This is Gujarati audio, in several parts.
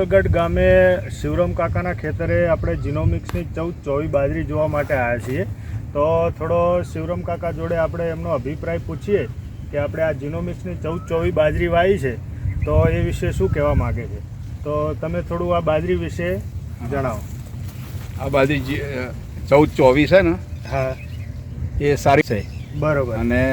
નવલગઢ ગામે શિવરામ કાકાના ખેતરે આપણે જીનોમિક્સની 14-24 બાજરી જોવા માટે આવ્યા છીએ. તો થોડો શિવરામ કાકા જોડે આપણે એમનો અભિપ્રાય પૂછીએ કે આપણે આ જીનોમિક્સની 14-24 બાજરી વાવી છે તો એ વિશે શું કહેવા માગે છે. તો તમે થોડું આ બાજરી વિશે જણાવો. આ બાજરી 14-24 છે ને, હા, એ સારી છે. બરોબર. અને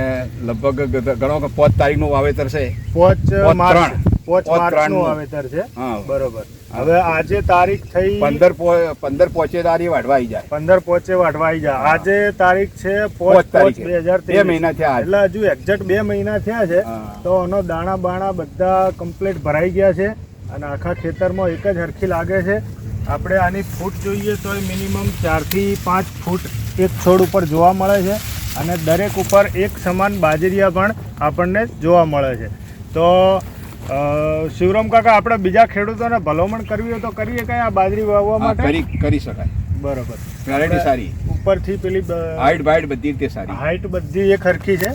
લગભગ ગણો કે 5 તારીખનું વાવેતર છે. 5 માર્ચનું વાવેતર છે. હા, બરોબર. હવે આજે તારીખ થઈ 15 પહોંચે તારીખ વાઢવા આવી જાય. 15 પહોંચે વાઢવા આવી જાય. આજે તારીખ છે 5/5/2023. 2 મહિના થયા. એટલે હજુ એક્ઝેક્ટ 2 મહિના થયા છે. તો એનો દાણા બાણા બધા કમ્પ્લીટ ભરાઈ ગયા છે અને આખા ખેતરમાં એક જ હરખી લાગે છે. આપણે આની ફૂટ જોઈએ તો મિનિમમ 4 થી 5 ફૂટ એક છોડ ઉપર જોવા મળે છે અને દરેક ઉપર એક સમાન બાજરીયા પણ આપણને જોવા મળે છે. તો શિવરામ કાકા, આપણે બીજા ખેડૂતોને ભલામણ કરવી હોય તો કરીએ કઈ આ બાજરી વાવવા માટે? કરી શકાય. બરોબર. વેરાયટી સારી, ઉપરથી પેલી હાઈટ બધી રીતે સારી. હાઈટ બધી એક હરખી છે.